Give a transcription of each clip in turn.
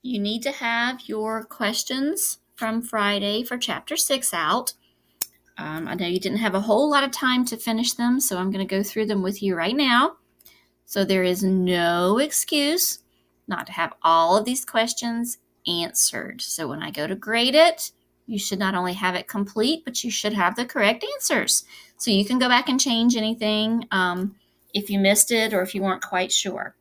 You need to have your questions from Friday for Chapter 6 out. I know you didn't have a whole lot of time to finish them, so I'm going to go through them with you right now. So there is no excuse not to have all of these questions answered. So when I go to grade it, you should not only have it complete, but you should have the correct answers. So you can go back and change anything if you missed it or if you weren't quite sure.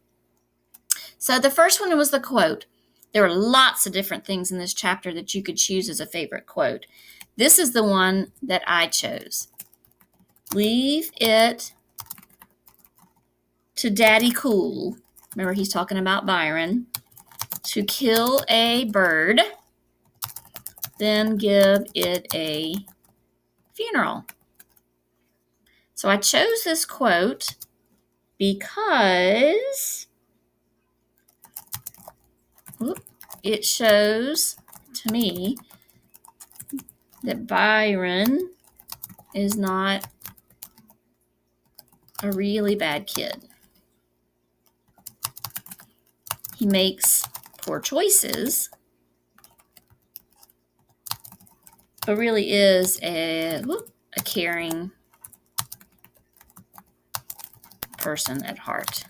So the first one was the quote. There are lots of different things in this chapter that you could choose as a favorite quote. This is the one that I chose. Leave it to Daddy Cool. Remember, he's talking about Byron. To kill a bird, then give it a funeral. So I chose this quote because it shows to me that Byron is not a really bad kid. He makes poor choices, but really is a caring person at heart.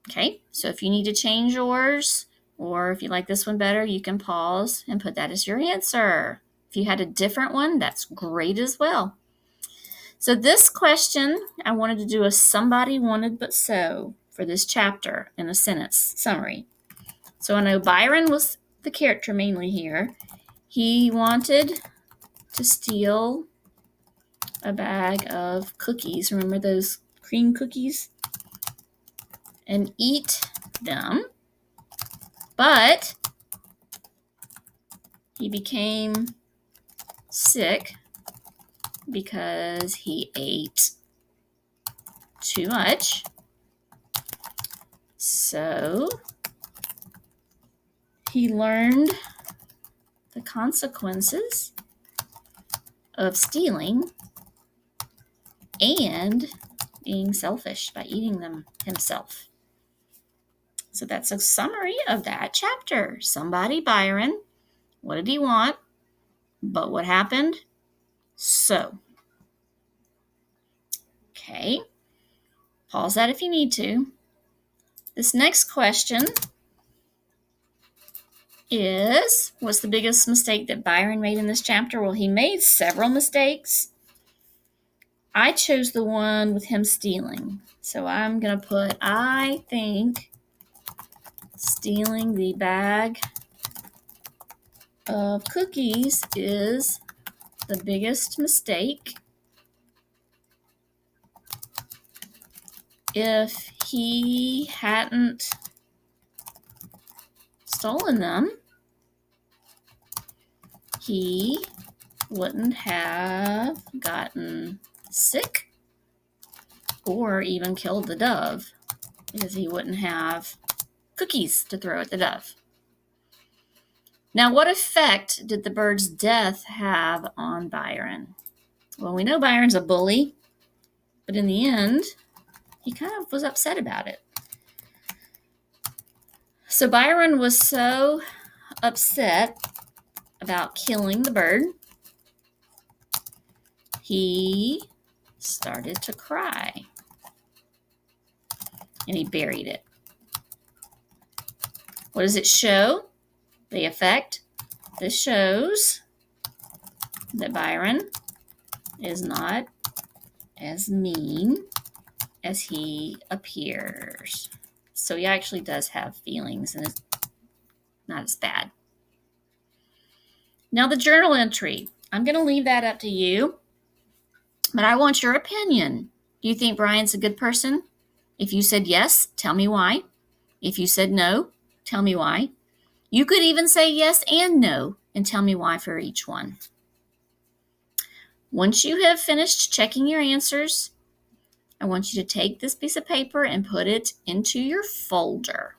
Okay, so if you need to change yours, or if you like this one better, you can pause and put that as your answer. If you had a different one, that's great as well. So this question, I wanted to do a somebody wanted but so for this chapter in a sentence summary. So I know Byron was the character mainly here. He wanted to steal a bag of cookies. Remember those cream cookies? And eat them. But he became sick because he ate too much. So he learned the consequences of stealing and being selfish by eating them himself. So that's a summary of that chapter. Somebody, Byron. What did he want? But what happened? So. Okay. Pause that if you need to. This next question is, what's the biggest mistake that Byron made in this chapter? Well, he made several mistakes. I chose the one with him stealing. So I'm going to put, I think stealing the bag of cookies is the biggest mistake. If he hadn't stolen them, he wouldn't have gotten sick or even killed the dove because he wouldn't have cookies to throw at the dove. Now, what effect did the bird's death have on Byron? Well, we know Byron's a bully, but in the end, he kind of was upset about it. So Byron was so upset about killing the bird, he started to cry. And he buried it. What does it show? The effect. This shows that Byron is not as mean as he appears. So he actually does have feelings and is not as bad. Now the journal entry. I'm going to leave that up to you, but I want your opinion. Do you think Brian's a good person? If you said yes, tell me why. If you said no, tell me why. You could even say yes and no and tell me why for each one. Once you have finished checking your answers, I want you to take this piece of paper and put it into your folder.